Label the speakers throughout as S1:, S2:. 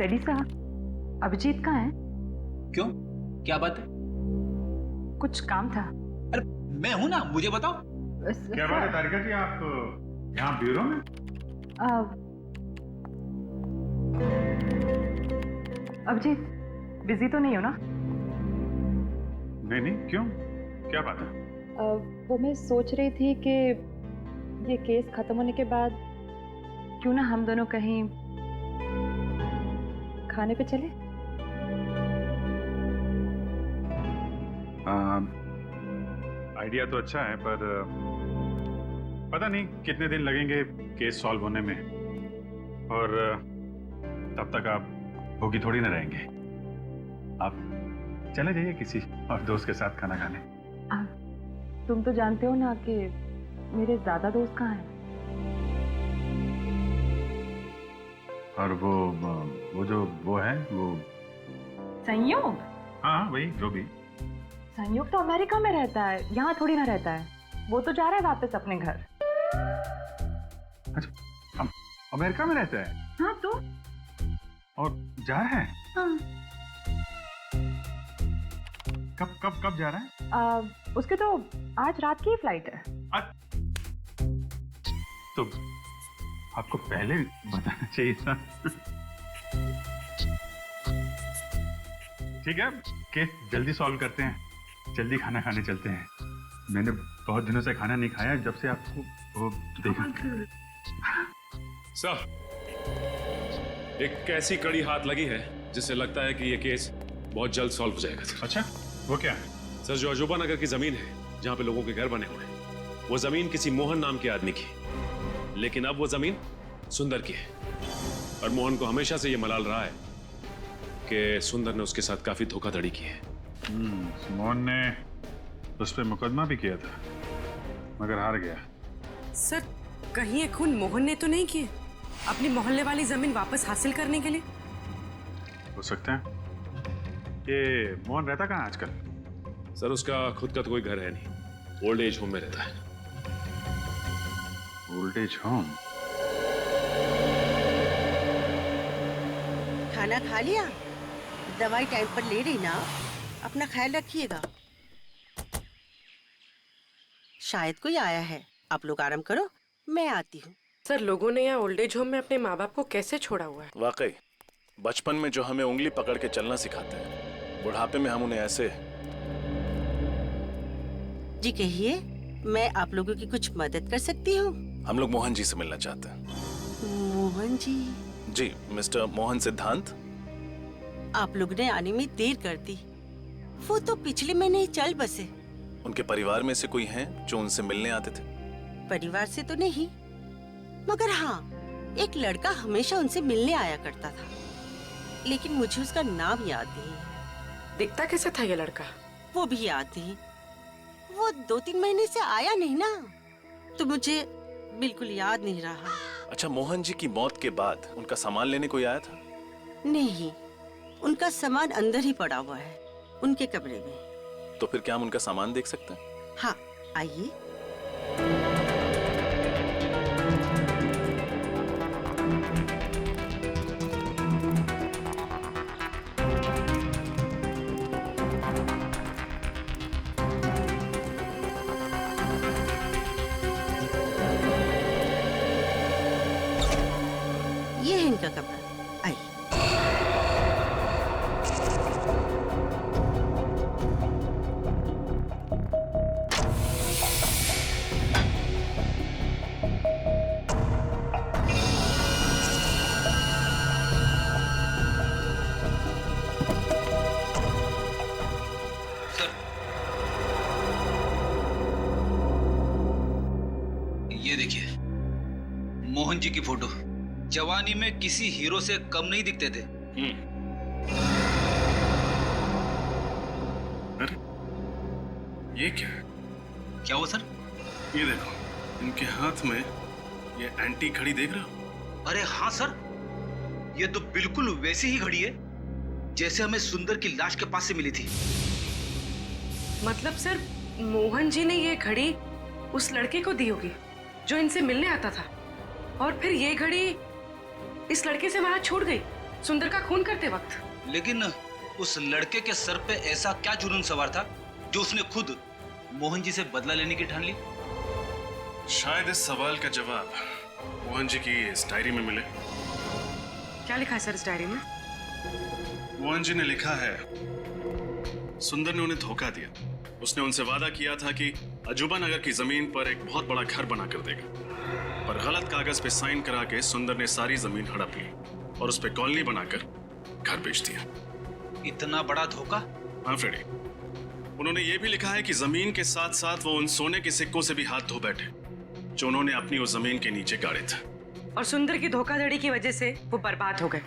S1: Freddy साहब, अभिजीत कहाँ है?
S2: क्यों, क्या बात है?
S1: कुछ काम था।
S2: अरे मैं हूं ना, मुझे बताओ।
S3: क्या बात है तारिका जी, आप यहाँ ब्यूरो में?
S1: अभिजीत बिजी तो नहीं हो ना?
S3: नहीं नहीं, क्यों, क्या बात है?
S1: वो मैं सोच रही थी कि ये केस खत्म होने के बाद क्यों ना हम दोनों कहीं खाने पे चले।
S3: आइडिया तो अच्छा है, पर पता नहीं कितने दिन लगेंगे केस सॉल्व होने में, और तब तक आप भूखी थोड़ी ना रहेंगे। आप चले जाइए किसी और दोस्त के साथ खाना खाने।
S1: तुम तो जानते हो ना कि मेरे ज्यादा दोस्त कहाँ हैं।
S3: और वो जो वो है वो
S1: संयोग?
S3: हाँ वही, जो भी।
S1: संयोग तो अमेरिका में रहता है, यहाँ थोड़ी ना रहता है। वो तो जा रहा है वापस अपने घर।
S3: अच्छा, अमेरिका में रहता है?
S1: हाँ तो
S3: और जा रहा है?
S1: हाँ।
S3: कब जा रहा है?
S1: उसके तो आज रात की फ्लाइट है।
S3: तो आपको पहले बताना चाहिए था। ठीक है, केस जल्दी सॉल्व करते हैं, जल्दी खाना खाने चलते हैं। मैंने बहुत दिनों से खाना नहीं खाया जब से आपको वो देखा।
S4: सर, एक ऐसी कड़ी हाथ लगी है जिससे लगता है कि ये केस बहुत जल्द सॉल्व हो जाएगा। सर,
S3: अच्छा, वो क्या है?
S4: सर, जो अजूबा नगर की जमीन है जहां पे लोगों के घर बने हुए हैं, वो जमीन किसी मोहन नाम के आदमी की, लेकिन अब वो जमीन सुंदर की है। और मोहन को हमेशा से ये मलाल रहा है कि सुंदर ने उसके साथ काफी धोखाधड़ी की है।
S3: मोहन ने उस पर मुकदमा भी किया था, मगर हार गया।
S5: सर, कहीं ये खून मोहन ने तो नहीं किए अपनी मोहल्ले वाली जमीन वापस हासिल करने के लिए?
S3: हो सकता है। ये मोहन रहता कहाँ आजकल?
S4: सर, उसका खुद का तो कोई घर है नहीं, ओल्ड एज होम में रहता है।
S3: Old age home?
S6: खाना खा लिया? दवाई टाइम पर ले रही ना? अपना ख्याल रखिएगा। शायद कोई आया है, आप लोग आराम करो, मैं आती हूँ।
S5: सर, लोगों ने यहाँ ओल्ड एज होम में अपने माँ बाप को कैसे छोड़ा हुआ है?
S7: वाकई बचपन में जो हमें उंगली पकड़ के चलना सिखाते हैं, बुढ़ापे में हम उन्हें ऐसे।
S6: जी कहिए, मैं आप लोगों की कुछ मदद कर सकती हूँ?
S7: हम लोग मोहन जी से मिलना चाहते हैं।
S6: मोहन जी?
S7: जी, मिस्टर मोहन सिद्धांत।
S6: आप लोग ने आने में देर कर दी, वो तो पिछले महीने ही चल बसे।
S7: उनके परिवार में से कोई हैं जो उनसे मिलने आते थे?
S6: परिवार से तो नहीं, मगर हाँ, एक लड़का हमेशा उनसे मिलने आया करता था, लेकिन मुझे उसका नाम याद नहीं।
S5: दिखता कैसे था ये लड़का?
S6: वो भी याद नहीं। वो 2-3 महीने से आया नहीं ना, तो मुझे बिल्कुल याद नहीं रहा।
S7: अच्छा, मोहन जी की मौत के बाद उनका सामान लेने कोई आया था?
S6: नहीं, उनका सामान अंदर ही पड़ा हुआ है, उनके कमरे में।
S7: तो फिर क्या हम उनका सामान देख सकते हैं?
S6: हाँ, आइए। ये है इनका कमरा, आइए।
S2: ये देखिए, मोहन जी की फोटो। जवानी में किसी हीरो से कम नहीं दिखते थे।
S7: अरे ये क्या है?
S2: क्या हुआ सर?
S7: ये देखो, इनके हाथ में ये एंटी घड़ी देख रहे हो?
S2: अरे हाँ सर, ये तो बिल्कुल वैसी ही घड़ी है जैसे हमें सुंदर की लाश के पास से मिली थी।
S5: मतलब सर, मोहन जी ने ये घड़ी उस लड़के को दी होगी जो इनसे मिलने आता था, और फिर ये घड़ी इस लड़के से वहां छूट गई। सुंदर का खून करते वक्त।
S2: लेकिन उस लड़के के सर पे ऐसा क्या जुनून सवार था जो उसने खुद मोहन जी से बदला लेने की ठान ली?
S4: शायद इस सवाल का जवाब मोहन जी की इस डायरी में मिले।
S5: क्या लिखा है सर इस डायरी में?
S4: मोहन जी ने लिखा है, सुंदर ने उन्हें धोखा दिया। उसने उनसे वादा किया था कि अजूबा नगर की जमीन पर एक बहुत बड़ा घर बनाकर देगा, पर गलत कागज पे साइन करा के सुंदर ने सारी जमीन हड़प ली और उस पे कॉलोनी बनाकर घर बेच दिया।
S2: इतना बड़ा धोखा?
S4: हाँ फ्रेडी, उन्होंने ये भी लिखा है कि जमीन के साथ साथ वो उन सोने के सिक्कों से भी हाथ धो बैठे जो उन्होंने अपनी उस जमीन के नीचे गाड़े थे।
S5: और सुंदर की धोखाधड़ी की वजह से वो बर्बाद हो गए।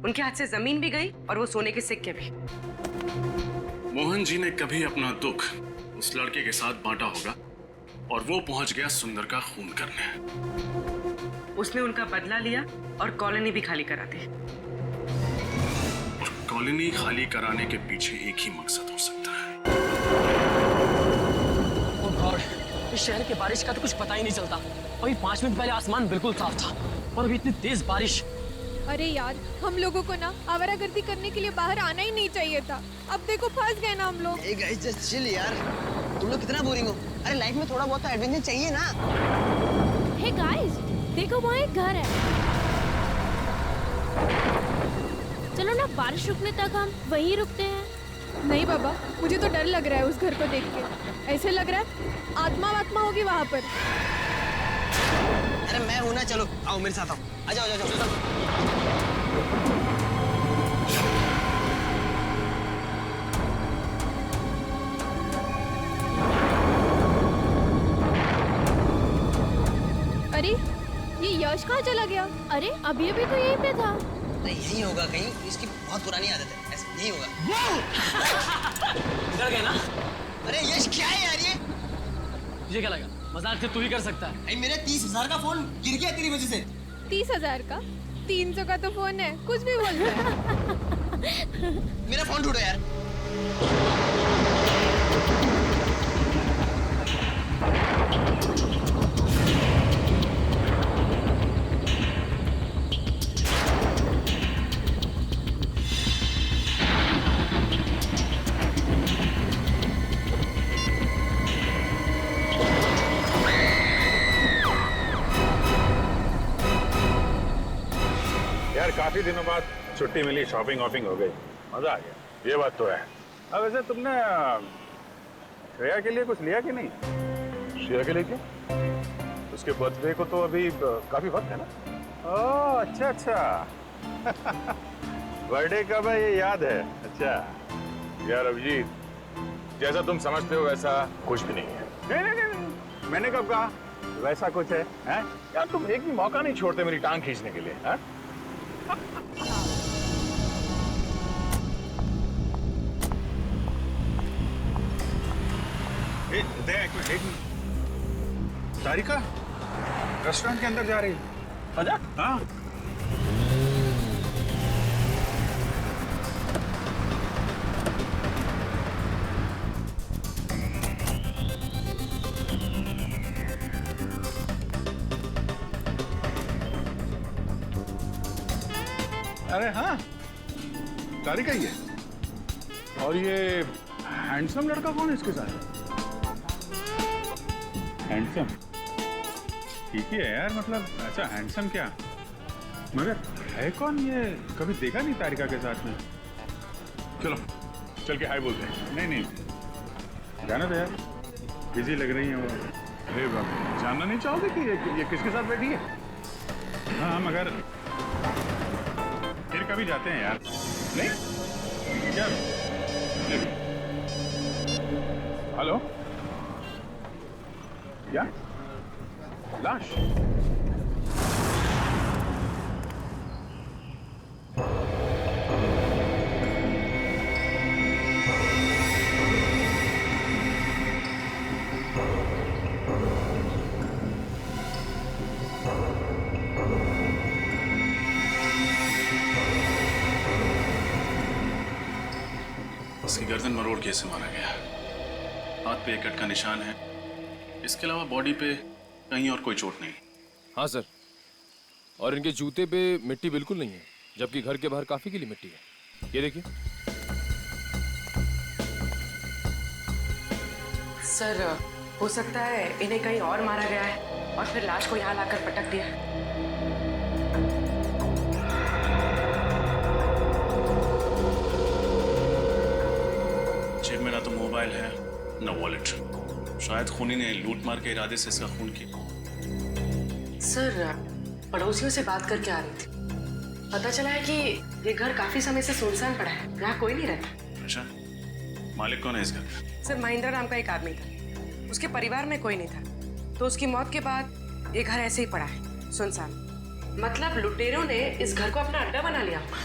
S5: उनके हाथ से जमीन भी गई और वो सोने के सिक्के भी।
S4: मोहन जी ने कभी अपना दुख उस लड़के के साथ बांटा होगा और वो पहुंच गया सुंदर का खून करने।
S5: उसने उनका बदला लिया और कॉलोनी भी खाली करा दी।
S4: और कॉलोनी खाली कराने के पीछे एक ही मकसद हो सकता है।
S8: ओह गॉड, इस शहर के बारिश का तो कुछ पता ही नहीं चलता। अभी 5 मिनट पहले आसमान बिल्कुल साफ था और अभी इतनी तेज बारिश।
S9: अरे यार, हम लोगों को ना आवारागर्दी करने के लिए बाहर आना ही नहीं चाहिए था। अब देखो फंस गए ना हम लोग।
S10: Hey guys, just chill यार। तुम लोग कितना बोरिंग हो? अरे लाइफ में थोड़ा बहुत तो एडवेंचर चाहिए ना।
S9: हे गाइस, देखो वहाँ एक घर है। चलो ना, बारिश रुकने तक हम वहीं रुकते हैं। नहीं बाबा, मुझे तो डर लग रहा है उस घर को देख के। ऐसे लग रहा है आत्मा होगी वहाँ पर।
S10: अरे मैं हूँ ना, चलो आओ मेरे साथ आओ। आ जाओ, चलो।
S9: अरे ये यश कहाँ चला गया? अरे अभी तो यहीं पे था।
S10: अरे यही होगा कहीं, इसकी बहुत पुरानी आदत है, ऐसा नहीं होगा।
S8: डर गए ना?
S10: अरे यश क्या है यार ये?
S8: तुझे क्या लगा मजाक से तू ही कर सकता है?
S10: भाई मेरे 30,000 का फोन गिर गया तेरी वजह से।
S9: 30,000 का? 300 का तो फोन है, कुछ भी बोलता है।
S10: मेरा फोन ढूंढो यार।
S3: यार काफी दिनों बाद छुट्टी मिली, शॉपिंग वॉपिंग हो गई, मजा आ गया। ये बात तो है। अब वैसे तुमने श्रेया के लिए कुछ लिया कि नहीं? श्रेया के लिए क्यों? उसके बर्थडे को तो अभी काफी वक्त है ना। ओह अच्छा। बर्थडे कब है ये याद है? अच्छा यार अभिजीत, जैसा तुम समझते हो वैसा कुछ भी नहीं है। नहीं, मैंने कब कहा वैसा कुछ है? यार तुम एक भी मौका नहीं छोड़ते मेरी टांग खींचने के लिए। है? देख, तारिका रेस्टोरेंट के अंदर जा रही है। आजा। हाँ अरे हाँ, तारिका ही है। और ये हैंडसम लड़का कौन है इसके साथ? हैंडसम ठीक ही है यार, मतलब अच्छा हैंडसम क्या, मगर है कौन ये? कभी देखा नहीं तारिका के साथ में। चलो चल के हाय बोलते हैं। नहीं जाना तो यार, बिजी लग रही है वो। अरे बाबा, जानना नहीं चाहोगे कि ये किसके साथ बैठी है? हाँ मगर फिर कभी जाते हैं यार। नहीं क्या? हेलो, क्या लाश?
S4: इसकी गर्दन मरोड़ के इसे मारा गया। हाथ पे एक कट का निशान है, इसके अलावा बॉडी पे कहीं और कोई चोट नहीं।
S11: हाँ सर, और इनके जूते पे मिट्टी बिल्कुल नहीं है। जबकि घर के बाहर काफी गीली मिट्टी है। ये देखिए।
S5: सर, हो सकता है इन्हें कहीं और मारा गया है और फिर लाश को यहाँ लाकर पटक दिया।
S7: जेब में ना तो मोबाइल है ना वॉलेट। शायद खूनी ने लूट मार के इरादे से इसका खून किया।
S5: सर, पड़ोसियों से बात करके आ रही थी। पता चला है कि ये घर काफी समय से सुनसान पड़ा है, यहाँ कोई नहीं रहता।
S7: अच्छा, मालिक कौन है इस घर का?
S5: सर, महेंद्र नाम का एक आदमी था। उसके परिवार में कोई नहीं था, तो उसकी मौत के बाद ये घर ऐसे ही पड़ा है, सुनसान। मतलब लुटेरों ने इस घर को अपना अड्डा बना लिया होगा।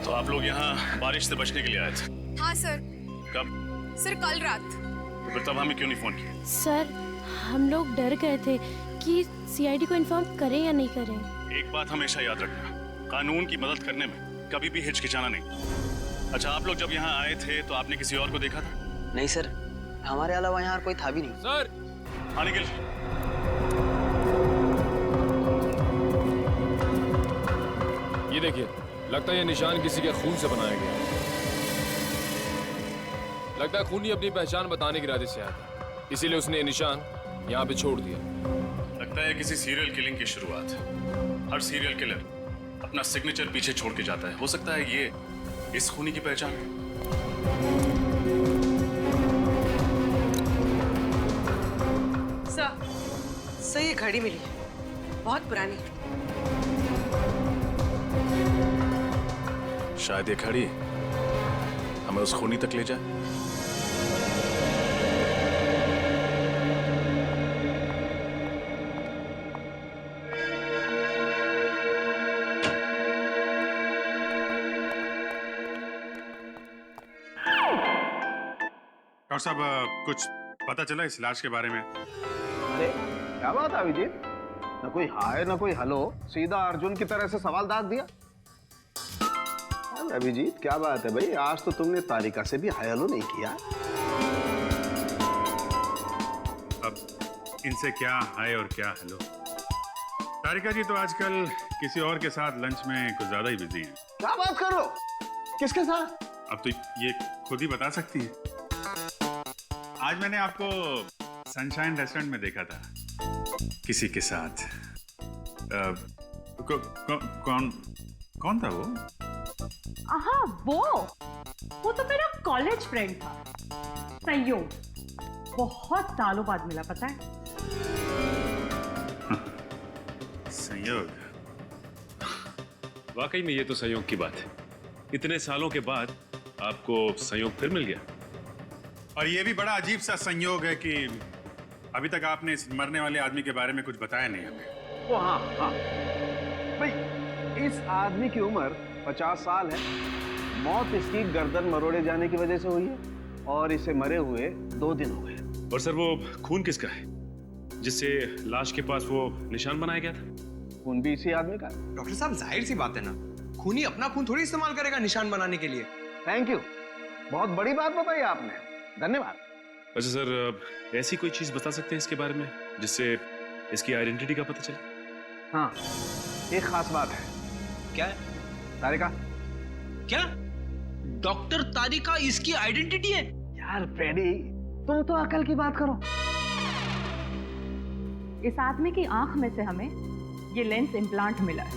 S7: तो आप लोग यहाँ बारिश से बचने के लिए आए थे?
S9: हाँ सर।
S7: कब?
S9: सर, कल रात।
S7: तो फिर तब हमें क्यों नहीं फोन किया?
S9: सर, हम लोग डर गए थे कि सीआईडी को इन्फॉर्म करें या नहीं करें।
S7: एक बात हमेशा याद रखना, कानून की मदद करने में कभी भी हिचकिचाना नहीं। अच्छा, आप लोग जब यहाँ आए थे तो आपने किसी और को देखा था?
S10: नहीं सर, हमारे अलावा यहाँ कोई था भी नहीं।
S11: सर,
S7: हाँ निखिल।
S11: ये देखिए, लगता है ये निशान किसी के खून से बनाया गया। लगता है खूनी अपनी पहचान बताने के इरादे से आया था, इसीलिए उसने ये निशान यहाँ पे छोड़ दिया।
S7: लगता है किसी सीरियल किलिंग की शुरुआत है। हर सीरियल किलर अपना सिग्नेचर पीछे छोड़ के जाता है। हो सकता है ये इस खूनी की पहचान है।
S5: सर, ये घड़ी मिली है, बहुत पुरानी।
S7: शायद ये घड़ी हमें उस खूनी तक ले जाए।
S3: डॉक्टर साहब, कुछ पता चला इस लाश के बारे में?
S12: अरे क्या बात है अभिजीत, ना कोई हाय ना कोई हेलो, सीधा अर्जुन की तरह से सवाल दाग दिया। अरे अभिजीत, क्या बात है भाई, आज तो तुमने तारिका से भी हाय हेलो नहीं किया।
S3: अब इनसे क्या हाय और क्या हेलो? तारिका जी तो आजकल किसी और के साथ लंच में कुछ ज्यादा ही बिजी हैं।
S12: क्या बात कर रहे हो? किसके साथ?
S3: अब तो ये खुद ही बता सकती हैं। आज मैंने आपको सनशाइन रेस्टोरेंट में देखा था किसी के साथ। कौन था वो?
S1: हाँ, वो तो मेरा कॉलेज फ्रेंड था, संयोग। बहुत सालों बाद मिला, पता है?
S3: संयोग?
S4: वाकई में ये तो संयोग की बात है। इतने सालों के बाद आपको संयोग फिर मिल गया।
S3: और ये भी बड़ा अजीब सा संयोग है कि अभी तक आपने इस मरने वाले आदमी के बारे में कुछ बताया नहीं हमें।
S12: ओ हाँ हाँ भाई, इस आदमी की उम्र 50 साल है। मौत इसकी गर्दन मरोड़े जाने की वजह से हुई है और इसे मरे हुए 2 दिन हो गए।
S4: और सर, वो खून किसका है जिससे लाश के पास वो निशान बनाया गया था?
S12: खून भी इसी आदमी का।
S10: डॉक्टर साहब, जाहिर सी बात है ना, खूनी अपना खून थोड़ी इस्तेमाल करेगा निशान बनाने के लिए।
S12: थैंक यू, बहुत बड़ी बात बताई आपने, धन्यवाद।
S4: अच्छा सर, ऐसी कोई चीज बता सकते हैं इसके बारे में जिससे इसकी आइडेंटिटी का पता चले?
S12: हाँ, एक खास बात है।
S2: क्या है?
S12: तारिका।
S2: क्या? डॉक्टर तारिका इसकी आइडेंटिटी है?
S12: यार फ्रेडी, तुम तो अकल की बात करो।
S1: इस आदमी की आंख में से हमें ये लेंस इम्प्लांट मिला है।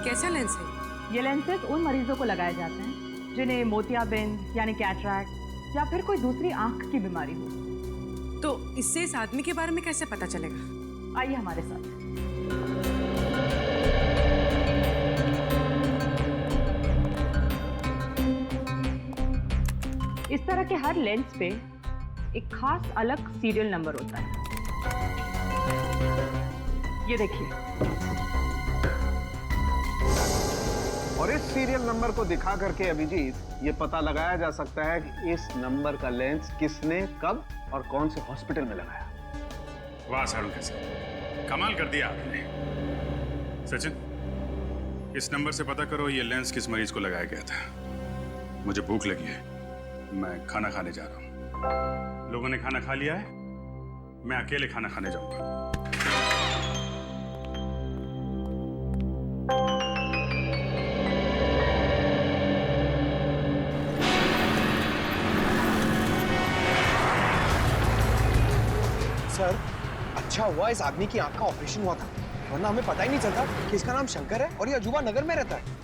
S5: कैसा लेंस है?
S1: ये लेंसेज उन मरीजों को लगाए जाते हैं जिन्हें मोतियाबिंद यानी कैटरैक्ट या फिर कोई दूसरी आंख की बीमारी हो।
S5: तो इससे इस आदमी के बारे में कैसे पता चलेगा?
S1: आइए हमारे साथ। इस तरह के हर लेंस पे एक खास अलग सीरियल नंबर होता है। ये देखिए।
S12: और इस सीरियल नंबर को दिखा करके अभिजीत, ये पता लगाया जा सकता है कि इस नंबर का लेंस किसने, कब और कौन से हॉस्पिटल में लगाया।
S3: वाह सारुण साहब, कमाल कर दिया आपने। सचिन, इस नंबर से पता करो ये लेंस किस मरीज को लगाया गया था। मुझे भूख लगी है, मैं खाना खाने जा रहा हूँ। लोगों ने खाना खा लिया है, मैं अकेले खाना खाने जाऊंगा।
S13: सर, अच्छा हुआ इस आदमी की आंख का ऑपरेशन हुआ था, वरना हमें पता ही नहीं चलता कि इसका नाम शंकर है और ये अजूबा नगर में रहता है।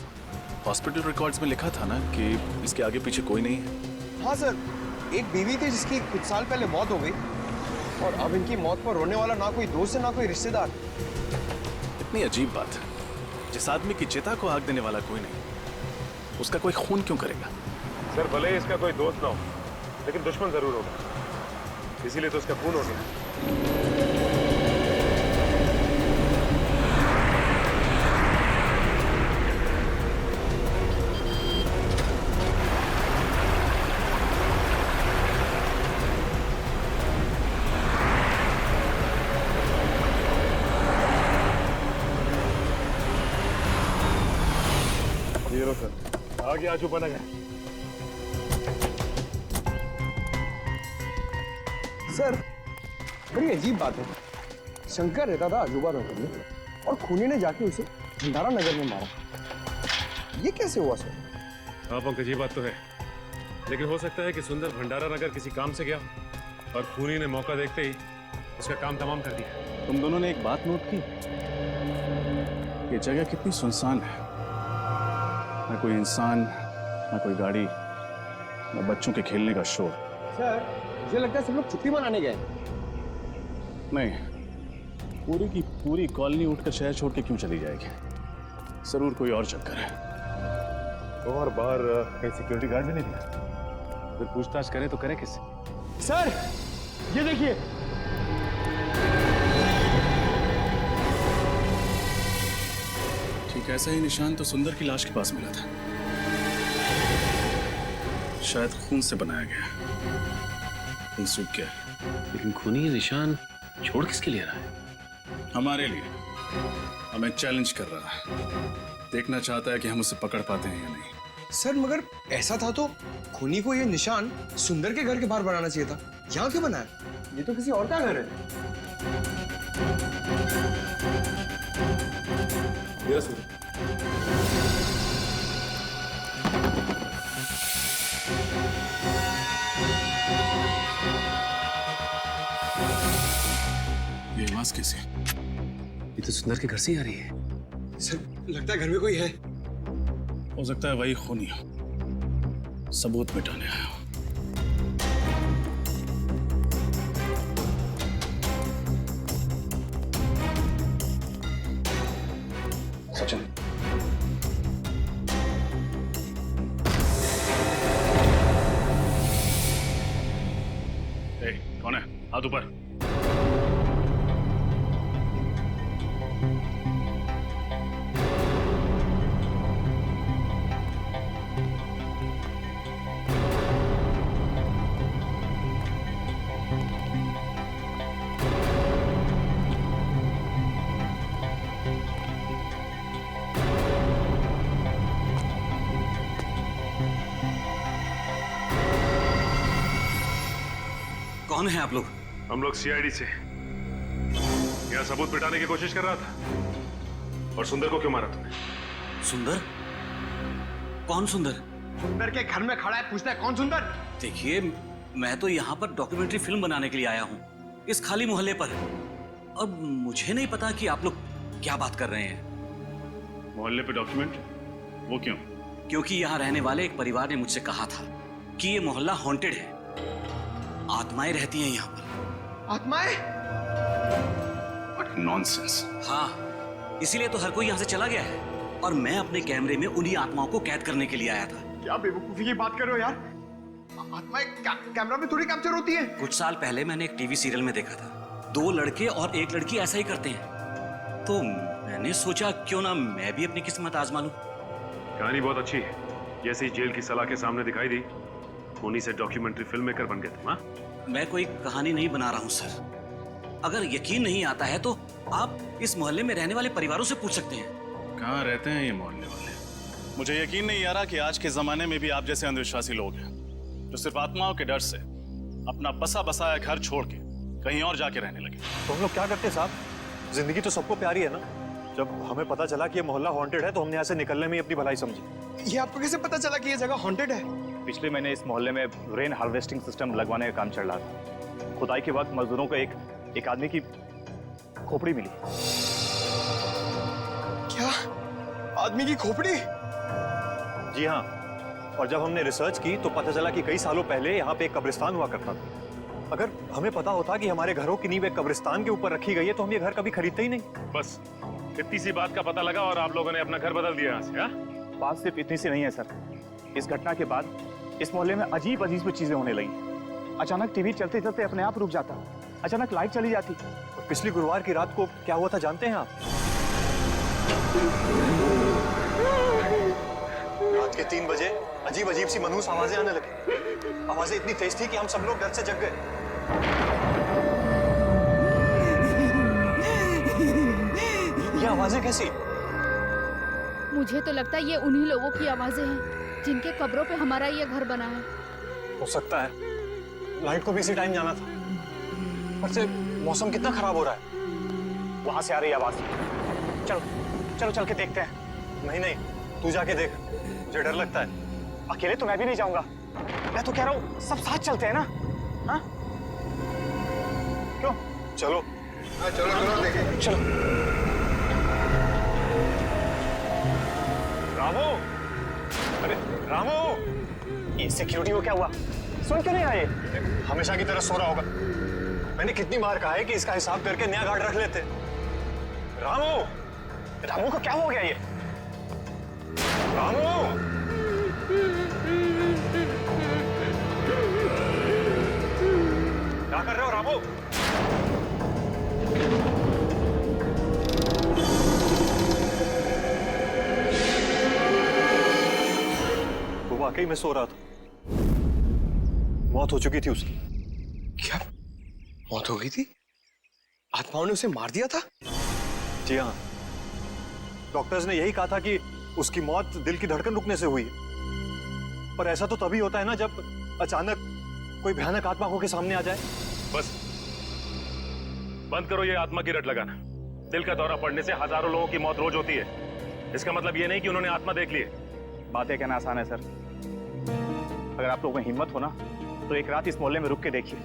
S7: हॉस्पिटल रिकॉर्ड्स में लिखा था ना कि इसके आगे पीछे कोई नहीं है।
S13: हाँ सर, एक बीवी थी जिसकी कुछ साल पहले मौत हो गई और अब इनकी मौत पर रोने वाला ना कोई दोस्त है ना कोई रिश्तेदार।
S7: इतनी अजीब बात है, जिस आदमी की चिता को आग देने वाला कोई नहीं, उसका कोई खून क्यों करेगा?
S4: सर भले ही इसका कोई दोस्त ना हो, लेकिन दुश्मन जरूर होगा, इसीलिए तो उसका खून हो गया। ये लो सर, आगे अजूबा नगर।
S13: सर, बड़ी अजीब बात है, शंकर रहता था अजूबा नगर में और खूनी ने जाके उसे भंडारा नगर में मारा। ये कैसे हुआ सर?
S4: हाँ पंकज, ये बात तो है, लेकिन हो सकता है कि सुंदर भंडारा नगर किसी काम से गया और खूनी ने मौका देखते ही उसका काम तमाम कर दिया।
S7: तुम दोनों ने एक बात नोट की, ये जगह कितनी सुनसान है, ना कोई इंसान, ना कोई गाड़ी, ना बच्चों के खेलने का शोर।
S13: सर, मुझे लगता है सब लोग छुट्टी मनाने गए।
S7: नहीं, पूरी की पूरी कॉलोनी उठकर शहर छोड़ के क्यों चली जाएगी? जरूर कोई और चक्कर है।
S4: और बाहर कहीं सिक्योरिटी गार्ड भी नहीं दिया, अगर पूछताछ करें तो करें किससे?
S13: सर, ये देखिए।
S7: ठीक ऐसा ही निशान तो सुंदर की लाश के पास मिला था, शायद खून से बनाया गया, खून सूख गया।
S4: लेकिन खूनी ये निशान छोड़ किसके लिए रहा है?
S7: हमारे लिए, हमें चैलेंज कर रहा है, देखना चाहता है कि हम उसे पकड़ पाते हैं या नहीं।
S13: सर, मगर ऐसा था तो खूनी को ये निशान सुंदर के घर के बाहर बनाना चाहिए था, यहाँ क्यों बनाया? ये तो किसी और का घर है।
S7: ये आवाज कैसे?
S4: ये तो सुंदर के घर से ही आ रही है।
S13: सर, लगता है घर में कोई है।
S7: हो सकता है वही खूनी हो, सबूत मिटाने आया हो।
S13: सचिन,
S3: कौन है? हाथ ऊपर।
S2: कौन है आप लोग?
S4: हम लोग सीआईडी से। यहाँ सबूत मिटाने की कोशिश कर रहा था। और सुंदर को क्यों मारा तुमने?
S2: सुंदर? कौन सुंदर?
S13: सुंदर के घर में खड़ा है, पूछता है कौन सुंदर?
S2: देखिए, मैं तो यहाँ पर डॉक्यूमेंट्री फिल्म बनाने के लिए आया हूँ, इस खाली मोहल्ले पर। अब मुझे नहीं पता कि आप लोग क्या बात कर रहे हैं।
S3: मोहल्ले पे डॉक्यूमेंट? वो क्यों?
S2: क्योंकि यहाँ रहने वाले एक परिवार ने मुझसे कहा था कि ये मोहल्ला हॉन्टेड है, आत्माएं रहती हैं यहाँ पर।
S13: आत्माएं?
S7: What nonsense!
S2: हाँ, इसीलिए तो हर कोई यहाँ से चला गया है और मैं अपने कैमरे में उन्हीं आत्माओं को कैद करने के लिए आया था।
S13: क्या बेवकूफी की बात कर रहे हो यार? आत्माएं कैमरा में थोड़ी कैप्चर होती है।
S2: कुछ साल पहले मैंने एक टीवी सीरियल में देखा था, 2 लड़के और 1 लड़की ऐसा ही करते हैं, तो मैंने सोचा क्यों ना मैं भी अपनी किस्मत आजमा लूं।
S4: कहानी बहुत अच्छी है, जैसे ही जेल की सलाह के सामने दिखाई दी, खूनी से डॉक्यूमेंट्री फिल्म मेकर बन गए तुम। हाँ,
S2: मैं कोई कहानी नहीं बना रहा हूँ सर। अगर यकीन नहीं आता है तो आप इस मोहल्ले में रहने वाले परिवारों से पूछ सकते हैं।
S7: कहाँ रहते हैं ये मोहल्ले वाले? मुझे यकीन नहीं आ रहा कि आज के जमाने में भी आप जैसे अंधविश्वासी लोग हैं। जो सिर्फ आत्माओं के डर से अपना बसा बसाया घर छोड़ के कहीं और जाके रहने लगे।
S14: तो हम लोग क्या करते साहब? जिंदगी तो सबको प्यारी है ना। जब हमें पता चला कि ये मोहल्ला हॉन्टेड है तो हमने यहाँ से निकलने में ही अपनी भलाई समझी।
S13: ये आपको कैसे पता चला कि ये जगह हॉन्टेड है?
S15: पिछले महीने इस मोहल्ले में रेन हार्वेस्टिंग सिस्टम लगवाने का काम चल रहा था। खुदाई के वक्त मजदूरों को एक आदमी की खोपड़ी मिली।
S13: क्या? आदमी की खोपड़ी?
S14: जी हाँ, और जब हमने रिसर्च की तो पता चला कि कई सालों पहले यहाँ पे एक कब्रिस्तान हुआ करता था। अगर हमें पता होता कि हमारे घरों की नींव एक कब्रिस्तान के ऊपर रखी गई है तो हम ये घर कभी खरीदते ही नहीं।
S4: बस इतनी सी बात का पता लगा और आप लोगों ने अपना घर बदल दिया यहाँ से। हाँ?
S15: बात सिर्फ इतनी सी नहीं है सर। इस घटना के बाद इस मोहल्ले में अजीब अजीब चीजें होने लगी। अचानक टीवी चलते चलते अपने आप रुक जाता, अचानक लाइट चली जाती।
S14: और पिछली गुरुवार की रात को क्या हुआ था जानते हैं आप? रात के 3 बजे अजीब अजीब सी मनहूस आवाजें आने लगी। आवाजें इतनी तेज थी कि हम सब लोग डर से जग गए। ये आवाजें कैसी?
S9: मुझे तो लगता है ये उन्हीं लोगों की आवाजें हैं जिनके कब्रों पे हमारा ये घर बना है।
S14: हो सकता है। लाइट को भी इसी टाइम जाना था। पर से मौसम कितना खराब हो रहा है।
S15: वहां से आ रही आवाज। चलो चलो चल के देखते हैं।
S14: नहीं नहीं, तू जाके देख, मुझे डर लगता है।
S15: अकेले तो मैं भी नहीं जाऊंगा। मैं तो कह रहा हूँ सब साथ चलते हैं ना। हाँ? क्यों?
S14: चलो।
S13: हाँ चलो चलो देखें।
S15: चलो।
S14: रामू, अरे रामू,
S15: ये सिक्योरिटी को क्या हुआ? सुन क्यों नहीं आए?
S14: हमेशा की तरह सो रहा होगा। मैंने कितनी बार कहा है कि इसका हिसाब करके नया गार्ड रख लेते। रामू,
S15: रामू को क्या हो गया ये?
S14: रामू, क्या कर रहे हो रामू? वो वाकई में सो रहा था। मौत हो चुकी थी उसकी।
S13: क्या मौत हो गई थी? आत्माओं ने उसे मार दिया था?
S14: जी हाँ, डॉक्टर्स ने यही कहा था कि उसकी मौत दिल की धड़कन रुकने से हुई है। पर ऐसा तो तभी होता है ना जब अचानक कोई भयानक आत्मा होके सामने आ जाए।
S4: बस बंद करो ये आत्मा की रट लगाना। दिल का दौरा पड़ने से हजारों लोगों की मौत रोज होती है। इसका मतलब ये नहीं कि उन्होंने आत्मा देख ली है।
S15: बातें कहना आसान है सर। अगर आप लोगों में हिम्मत हो ना तो एक रात इस मोहल्ले में रुक के देखिए।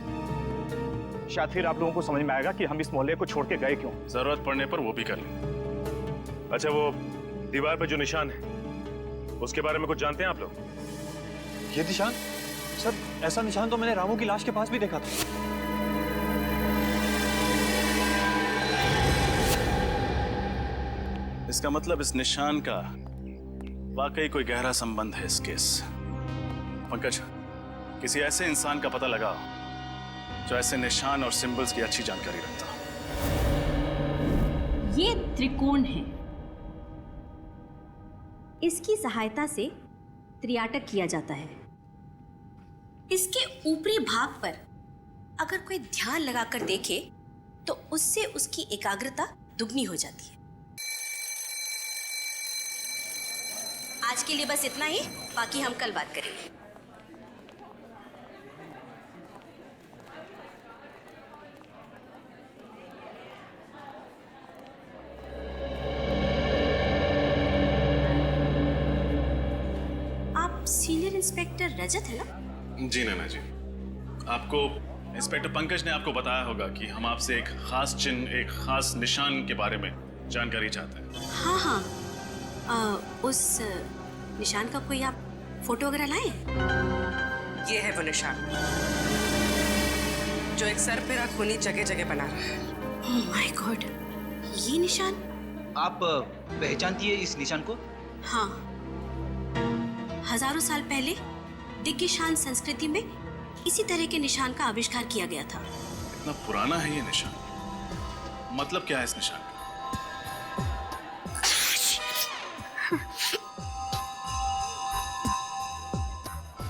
S15: शायद फिर आप लोगों को समझ में आएगा कि हम इस मोहल्ले को छोड़ के गए क्यों।
S4: जरूरत पड़ने पर वो भी कर लें। अच्छा, वो दीवार पे जो निशान है उसके बारे में कुछ जानते हैं आप लोग?
S14: ये निशान? सर, ऐसा निशान तो मैंने रामू की लाश के पास भी देखा था।
S7: इसका मतलब इस निशान का वाकई कोई गहरा संबंध है इस केस। पंकज, किसी ऐसे इंसान का पता लगाओ जो ऐसे निशान और सिंबल्स की अच्छी जानकारी रखता हो।
S16: ये त्रिकोण है। इसकी सहायता से त्रियाटक किया जाता है। इसके ऊपरी भाग पर अगर कोई ध्यान लगाकर देखे तो उससे उसकी एकाग्रता दुगनी हो जाती है। आज के लिए बस इतना ही, बाकी हम कल बात करेंगे। आप सीनियर इंस्पेक्टर रजत है ना?
S7: जी नैना जी, आपको इंस्पेक्टर पंकज ने आपको बताया होगा कि हम आपसे एक खास चिन्ह, एक खास निशान के बारे में जानकारी चाहते हैं।
S16: हाँ हाँ, उस निशान का कोई आप फोटो वगैरह लाए?
S5: ये है वो निशान जो एक सर पे खूनी जगह जगह बना रहा है।
S16: ओह माय गॉड, ये निशान
S10: आप पहचानती है इस निशान को?
S16: हाँ, हजारों साल पहले दिग्गिशान संस्कृति में इसी तरह के निशान का आविष्कार किया गया था।
S7: इतना पुराना है ये निशान? मतलब क्या है इस निशान का?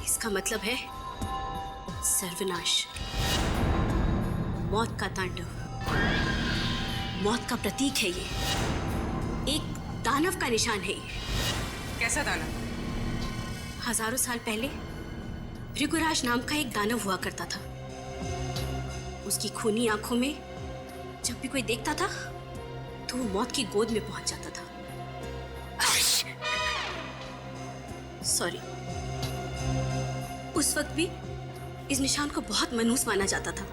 S16: इसका मतलब है सर्वनाश, मौत का तांडव, मौत का प्रतीक है ये। एक दानव का निशान है ये।
S5: कैसा दानव?
S16: हजारों साल पहले भृगुराज नाम का एक दानव हुआ करता था। उसकी खूनी आंखों में जब भी कोई देखता था तो वो मौत की गोद में पहुंच जाता था। सॉरी। उस वक्त भी इस निशान को बहुत मनहूस माना जाता था।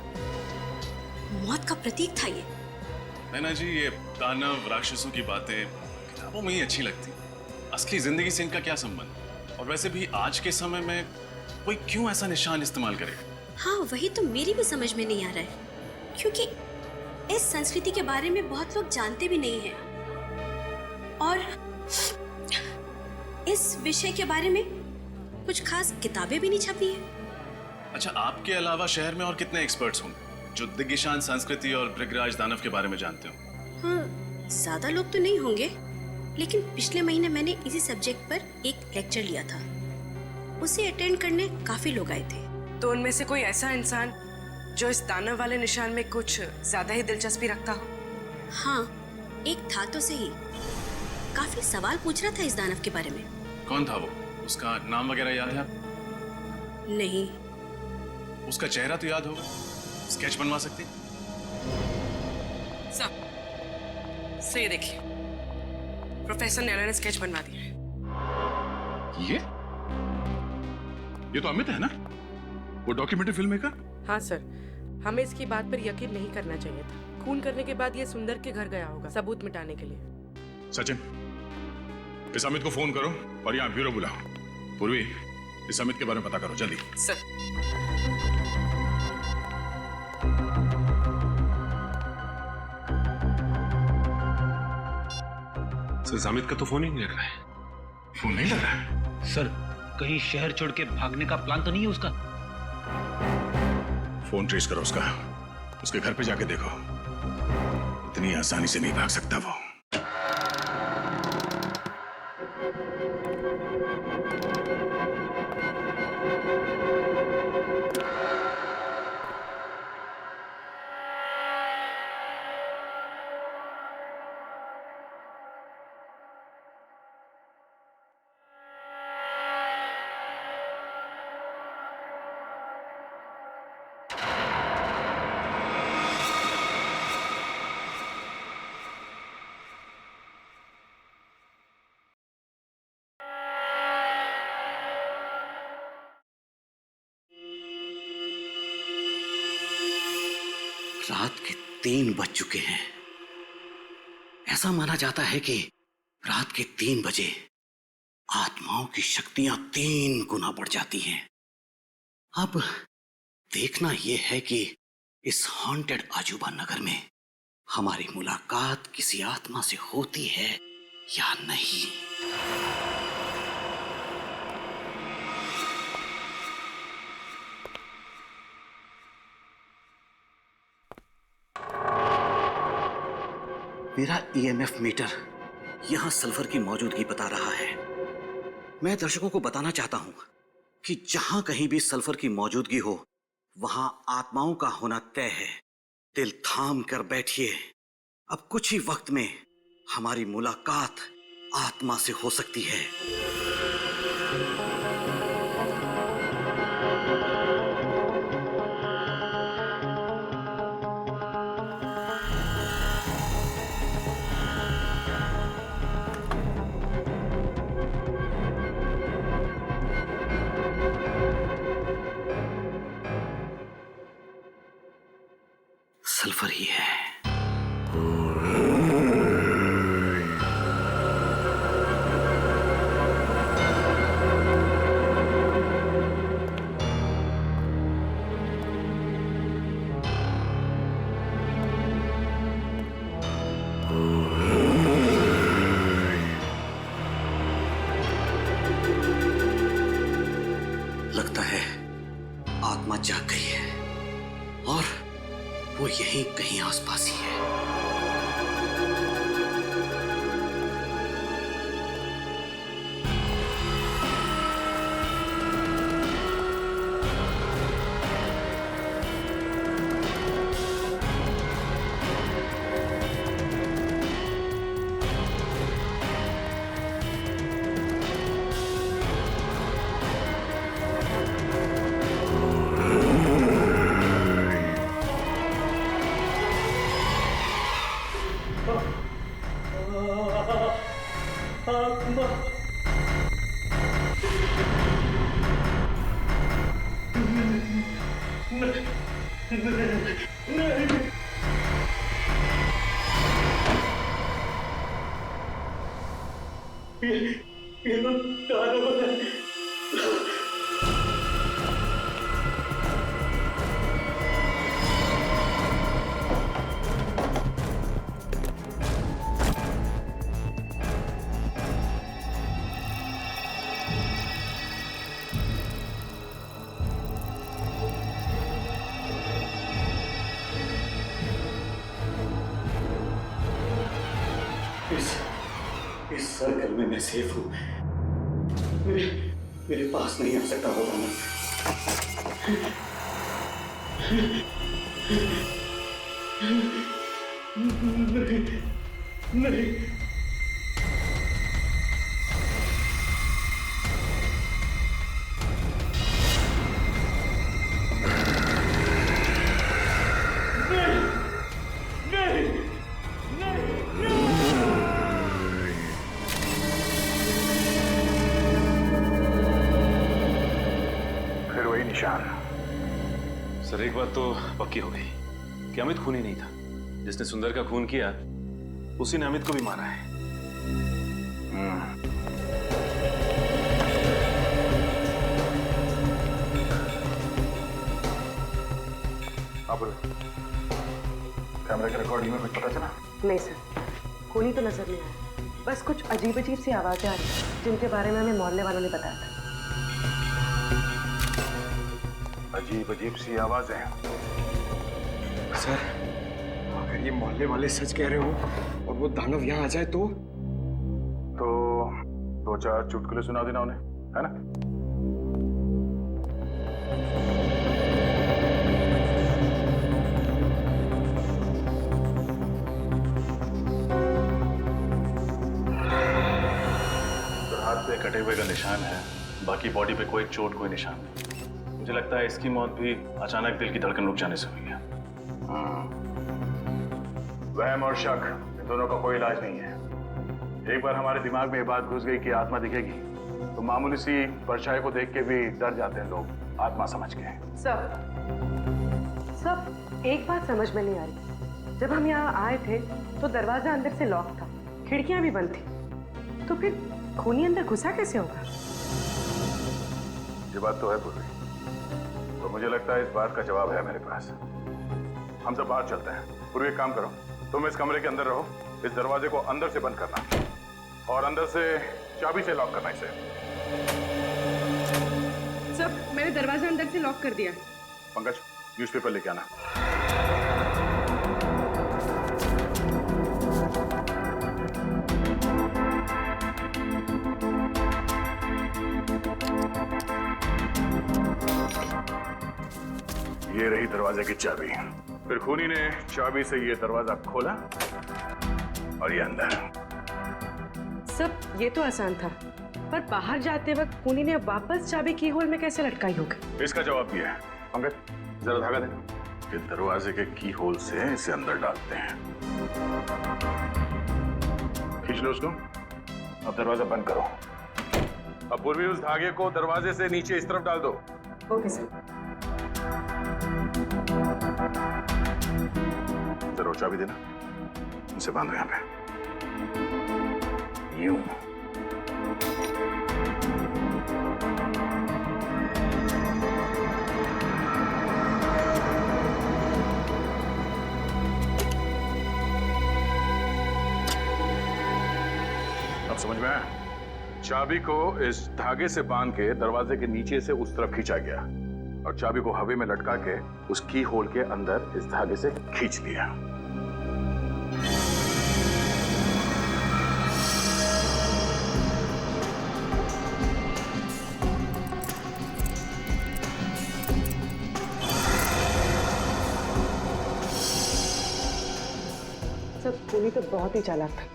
S16: मौत का प्रतीक था ये।
S7: नैना जी, ये दानव राक्षसों की बातें किताबों में ही अच्छी लगती, असली जिंदगी से इनका क्या संबंध? और वैसे भी आज के समय में कोई क्यों ऐसा निशान इस्तेमाल करेगा?
S16: हाँ, वही तो मेरी भी समझ में नहीं आ रहा है, क्योंकि इस संस्कृति के बारे में बहुत लोग जानते भी नहीं हैं और इस विषय के बारे में कुछ खास किताबें भी नहीं छपी हैं।
S7: अच्छा, आपके अलावा शहर में और कितने एक्सपर्ट्स होंगे जो दिग्गिशान संस्कृति और भृगराज दानव के बारे में जानते हो?
S16: हाँ, ज्यादा लोग तो नहीं होंगे, लेकिन पिछले महीने मैंने इसी सब्जेक्ट पर एक लेक्चर लिया था। उसे अटेंड करने काफी लोग आए थे।
S5: तो उनमें से कोई ऐसा इंसान जो इस दानव वाले निशान में कुछ ज्यादा ही दिलचस्पी रखता हो?
S16: हाँ, एक था तो सही। काफी सवाल पूछ रहा था इस दानव के बारे में।
S7: कौन था वो? उसका नाम वगैरह याद है आप?
S16: नहीं।
S7: उसका चेहरा तो याद होगा, स्केच बनवा सकती?
S5: सब सही, देखिए प्रोफेसर नैना ने स्केच बनवा दिया है।
S3: ये तो अमित है ना, वो डॉक्यूमेंट्री फिल्म मेकर?
S5: हाँ सर, हमें इसकी बात पर यकीन नहीं करना चाहिए था। खून करने के बाद ये सुंदर के घर गया होगा सबूत मिटाने के लिए।
S3: सचिन, इस अमित को फोन करो और यहाँ ब्यूरो बुलाओ। पूर्वी, इस अमित के बारे में पता करो जल्दी।
S5: सर।
S4: अमित का तो फोन ही नहीं लग रहा है।
S3: फोन नहीं लग रहा है?
S2: सर, कहीं शहर छोड़ के भागने का प्लान तो नहीं है उसका?
S3: फोन ट्रेस करो उसका, उसके घर पे जाके देखो। इतनी आसानी से नहीं भाग सकता वो।
S2: रात के 3 बज चुके हैं। ऐसा माना जाता है कि रात के 3 बजे आत्माओं की शक्तियां 3 गुना बढ़ जाती हैं। अब देखना यह है कि इस हॉन्टेड अजूबा नगर में हमारी मुलाकात किसी आत्मा से होती है या नहीं। मेरा ईएमएफ मीटर यहां सल्फर की मौजूदगी बता रहा है। मैं दर्शकों को बताना चाहता हूं कि जहां कहीं भी सल्फर की मौजूदगी हो वहां आत्माओं का होना तय है। दिल थाम कर बैठिए, अब कुछ ही वक्त में हमारी मुलाकात आत्मा से हो सकती है। सल्फर ही है। लगता है आत्मा जाग गई है और वो यहीं कहीं आसपास ही है। ये तो दानव है। इस सर्कल में मैं सेफ हूँ। मेरे पास नहीं आ सकता होगा मैं। नहीं।
S4: सर, एक बात तो पक्की हो गई कि अमित खूनी नहीं था। जिसने सुंदर का खून किया उसी ने अमित को भी मारा है।
S7: आप कैमरे के रिकॉर्डिंग में कुछ पता चला?
S5: नहीं सर, खूनी तो नजर नहीं आया। बस कुछ अजीब अजीब सी आवाजें आ रही जिनके बारे में हमें मोहल्ले वालों ने बताया था।
S7: अजीब अजीब सी आवाजें।
S13: सर, अगर ये मोहल्ले वाले सच कह रहे हो और वो दानव यहाँ आ जाए तो
S7: 2-4 चुटकुले सुना देना उन्हें, है ना? तो हाथ पे कटे हुए का निशान है, बाकी बॉडी पे कोई चोट, कोई निशान नहीं। मुझे लगता है इसकी मौत भी अचानक दिल की धड़कन रुक जाने से हुई है। वहम और शक, इन दोनों का कोई इलाज नहीं है। एक बार हमारे दिमाग में ये बात घुस गई कि आत्मा दिखेगी तो मामूली सी परछाई को देख के भी डर जाते हैं लोग, आत्मा समझ के।
S5: सब एक बात समझ में नहीं आ रही। जब हम यहाँ आए थे तो दरवाजा अंदर से लॉक था, खिड़कियां भी बंद थी, तो फिर खूनी अंदर घुसा कैसे होगा?
S7: ये बात तो है पूर्वी, तो मुझे लगता है इस बात का जवाब है मेरे पास। हम सब बाहर चलते हैं। पूर्वी एक काम करो, तुम इस कमरे के अंदर रहो, इस दरवाजे को अंदर से बंद करना और अंदर से चाबी से लॉक करना इसे।
S5: सब, मैंने दरवाजा अंदर से लॉक कर दिया।
S7: पंकज, न्यूज़पेपर लेके आना। ये रही दरवाजे की चाबी। फिर खूनी ने चाबी से ये दरवाजा खोला और ये अंदर।
S5: सब, ये तो आसान था, पर बाहर जाते वक्त खूनी ने वापस चाबी की होल में कैसे लटकाई होगी?
S7: इसका जवाब भी है। पंकज, जरा धागा दे। ये दरवाजे के की होल से इसे अंदर डालते हैं। खींच लो उसको। अब दरवाजा बंद करो। अब पूर्वी उस धागे को दरवाजे से नीचे इस तरफ डाल दो।
S5: Okay sir.
S7: जरा चाबी देना, इसे बांधो यहाँ पे। यूं। अब समझ में आया? चाबी को इस धागे से बांध के दरवाजे के नीचे से उस तरफ खींचा गया और चाबी को हवा में लटका के उस की होल के अंदर इस धागे से खींच लिया।
S5: सब, खूनी तो बहुत ही चालाक था,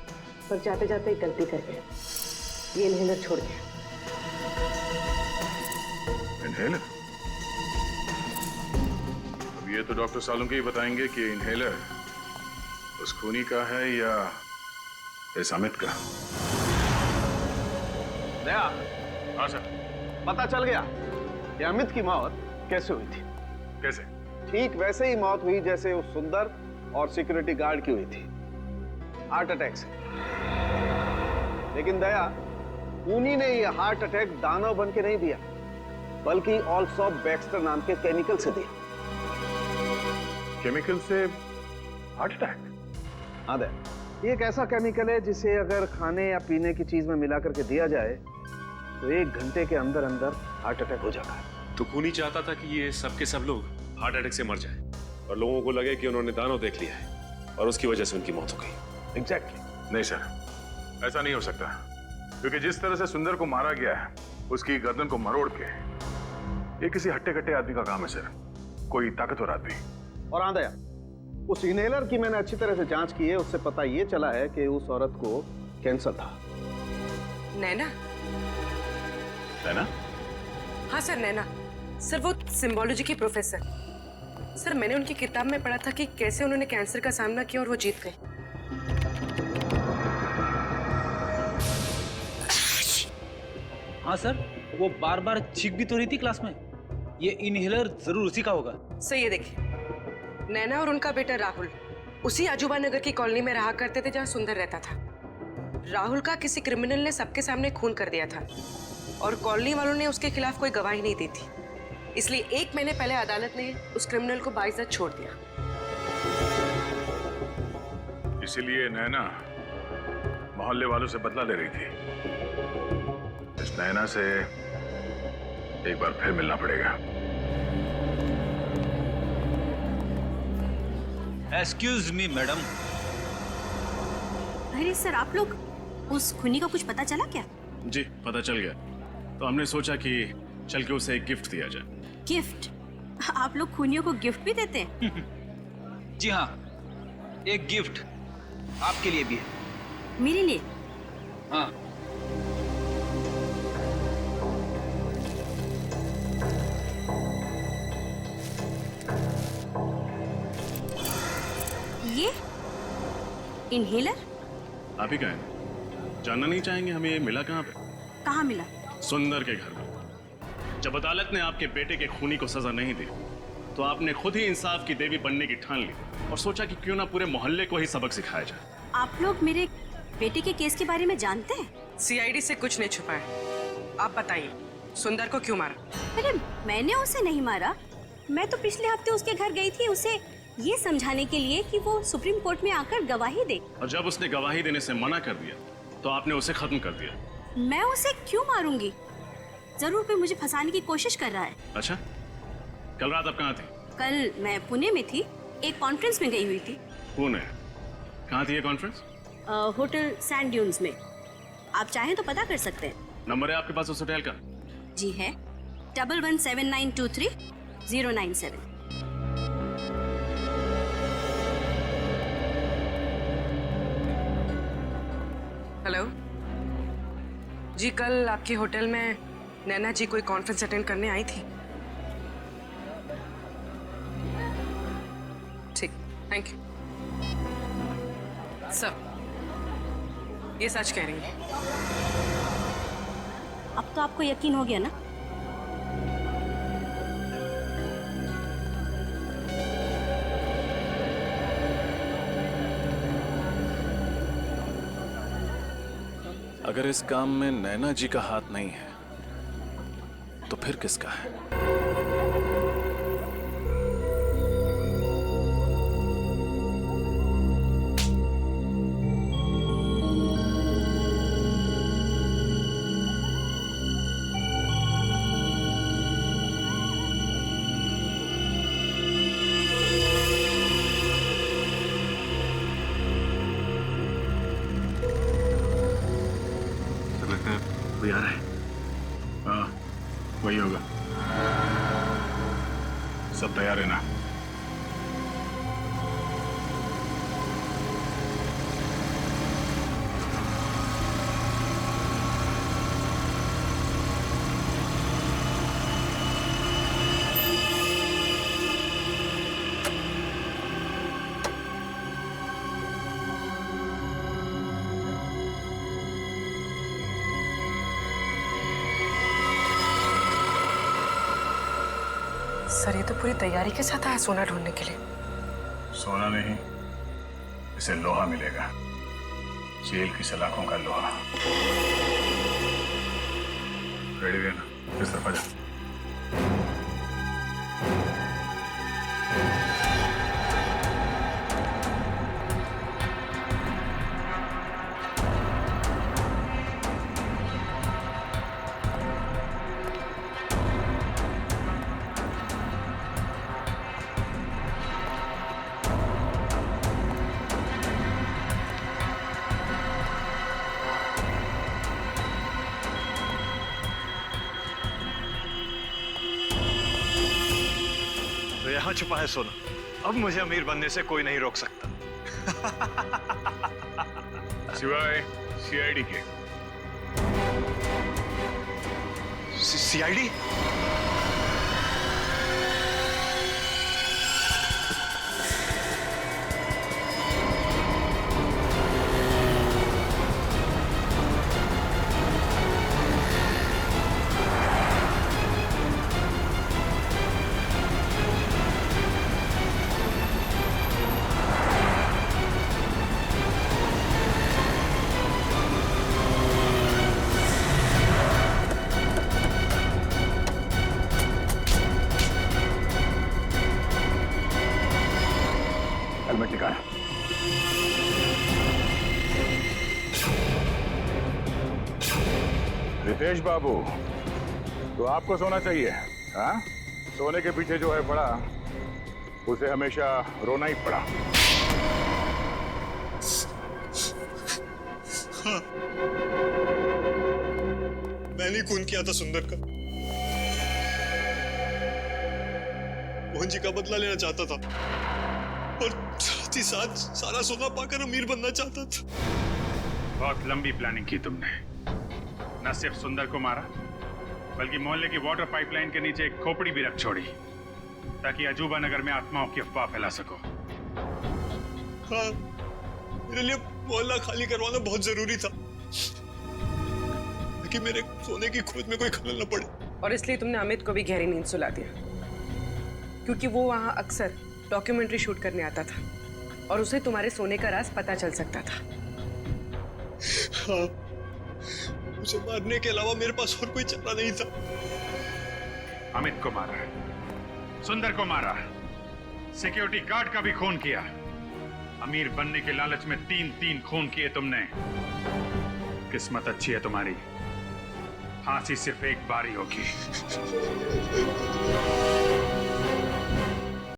S5: पर जाते जाते एक गलती कर गया। ये इनहेलर छोड़ गया।
S7: इनहेलर? अब ये तो डॉक्टर सालुंके ही बताएंगे कि इनहेलर उस खूनी का है या इस अमित का।
S12: दया,
S7: हाँ सर।
S12: पता चल गया कि अमित की मौत कैसे हुई थी।
S3: कैसे?
S12: ठीक वैसे ही मौत हुई जैसे उस सुंदर और सिक्योरिटी गार्ड की हुई थी, हार्ट अटैक से। लेकिन दया, खूनी ने ये हार्ट अटैक दानव बन के नहीं दिया, बल्कि ऑल्सो बैक्स्टर नाम के केमिकल से दिया।
S3: केमिकल से हार्ट अटैक?
S12: हाँ दया, ये एक ऐसा केमिकल है जिसे अगर खाने या पीने की चीज में मिला करके दिया जाए तो 1 घंटे के अंदर अंदर हार्ट अटैक हो जाता है।
S4: तो खूनी चाहता था कि ये सब के सब लोग हार्ट अटैक से मर जाएं और लोगों को लगे कि उन्होंने दानव देख लिया है और उसकी वजह से उनकी मौत हो गई।
S3: एग्जैक्टली। नहीं सर, ऐसा नहीं हो सकता, क्योंकि जिस तरह से सुंदर को मारा गया है, उसकी गर्दन को मरोड़ के, ये किसी हट्टे कट्टे आदमी का काम है सर, कोई ताकतवर आदमी।
S12: और हाँ दया, उस इनहेलर की मैंने अच्छी तरह से जांच की है, उससे पता ये चला है कि उस औरत को कैंसर था।
S5: नैना?
S3: नैना?
S5: हाँ सर, नैना। सर वो सिंबोलॉजी की प्रोफेसर। सर मैंने उनकी किताब में पढ़ा था कि कैसे उन्होंने कैंसर का सामना किया और वो जीत गए।
S17: हाँ सर, वो बार बार चीख भी तो रही थी क्लास में। ये इनहेलर जरूर उसी का होगा।
S5: सर ये देखिए, नैना और उनका बेटा राहुल उसी अजूबा नगर की कॉलोनी में रहा करते थे जहाँ सुंदर रहता था। राहुल का किसी क्रिमिनल ने सबके सामने खून कर दिया था और कॉलोनी वालों ने उसके खिलाफ कोई गवाही नहीं दी थी, इसलिए 1 महीने पहले अदालत ने उस क्रिमिनल को बाइज्जत छोड़ दिया।
S3: इसीलिए नैना मोहल्ले वालों से बदला ले रही थी। इस नैना से एक बार फिर मिलना पड़ेगा।
S17: Excuse me madam.
S16: अरे सर, आप लोग उस खूनी का कुछ पता चला क्या?
S7: जी पता चल गया, तो हमने सोचा कि चल के उसे एक गिफ्ट दिया जाए।
S16: गिफ्ट? आप लोग खूनियों को गिफ्ट भी देते हैं?
S17: जी हाँ, एक गिफ्ट आपके लिए भी है।
S16: मेरे लिए?
S17: हाँ।
S16: ये इनहेलर?
S7: आप ही कहें, जानना नहीं चाहेंगे हमें ये मिला कहाँ पे?
S16: कहाँ मिला?
S7: सुंदर के घर में। जब अदालत ने आपके बेटे के खूनी को सजा नहीं दी, तो आपने खुद ही इंसाफ की देवी बनने की ठान ली और सोचा कि क्यों ना पूरे मोहल्ले को ही सबक सिखाया जाए।
S16: आप लोग मेरे बेटे के केस के बारे में जानते हैं?
S5: सीआईडी से कुछ नहीं छुपाया। आप बताइए, सुंदर को क्यों मारा?
S16: अरे मैंने उसे नहीं मारा, मैं तो पिछले हफ्ते उसके घर गई थी उसे ये समझाने के लिए कि वो सुप्रीम कोर्ट में आकर गवाही दे।
S7: और जब उसने गवाही देने से मना कर दिया, तो आपने उसे खत्म कर दिया।
S16: मैं उसे क्यों मारूंगी? जरूर कोई मुझे फंसाने की कोशिश कर रहा है।
S7: अच्छा, कल रात आप कहाँ थी?
S16: कल मैं पुणे में थी, एक कॉन्फ्रेंस में गई हुई थी।
S7: पुणे? कहाँ थी ये कॉन्फ्रेंस?
S16: होटल सैंड ड्यून्स में। आप चाहें तो पता कर सकते हैं।
S7: नंबर है आपके पास उस होटल का?
S16: जी है, 117923-097।
S5: हेलो जी, कल आपके होटल में नैना जी कोई कॉन्फ्रेंस अटेंड करने आई थी। ठीक, थैंक यू। सर, ये सच कह रही है।
S16: अब तो आपको यकीन हो गया ना?
S7: अगर इस काम में नैना जी का हाथ नहीं है, तो फिर किसका है?
S3: लगता है कोई आ रहा है।
S7: हाँ, वही होगा।
S5: सर ये तो पूरी तैयारी के साथ आया सोना ढूंढने के लिए।
S7: सोना नहीं, इसे लोहा मिलेगा, जेल की सलाखों का लोहा। रेडी रहना, इस तरफ आ जा।
S14: यहाँ छुपा है सोना, अब मुझे अमीर बनने से कोई नहीं रोक सकता।
S3: सिवाय सीआईडी के।
S14: सीआईडी?
S7: हेलमेट निकाल। रितेश बाबू, तो आपको सोना चाहिए? हाँ, सोने के पीछे जो है पड़ा, उसे हमेशा रोना ही पड़ा।
S14: हाँ, मैंने खून किया था सुंदर का। मोहन जी का बदला लेना चाहता था और साथ ही साथ सारा सोना पाकर अमीर बनना चाहता था।
S3: बहुत लंबी प्लानिंग की तुमने। न सिर्फ सुंदर को मारा, बल्कि मोहल्ले की वाटर पाइपलाइन के नीचे एक खोपड़ी भी रख छोड़ी, ताकि अजूबा नगर में आत्माओं की अफवाह फैला सको।
S14: हाँ, मेरे लिए मोहल्ला खाली करवाना बहुत जरूरी था, ताकि मेरे सोने की खोज में कोई खलल न पड़े।
S5: और इसलिए तुमने अमित को भी गहरी नींद सुला दिया, क्योंकि वो वहां अक्सर डॉक्यूमेंट्री शूट करने आता था और उसे तुम्हारे सोने का राज पता चल सकता था।
S14: हाँ, उसे मारने के अलावा मेरे पास और कोई चारा नहीं था।
S3: अमित को मारा, सुंदर को मारा, सिक्योरिटी गार्ड का भी खून किया। अमीर बनने के लालच में 3-3 खून किए तुमने। किस्मत अच्छी है तुम्हारी, फांसी सिर्फ एक बार ही होगी।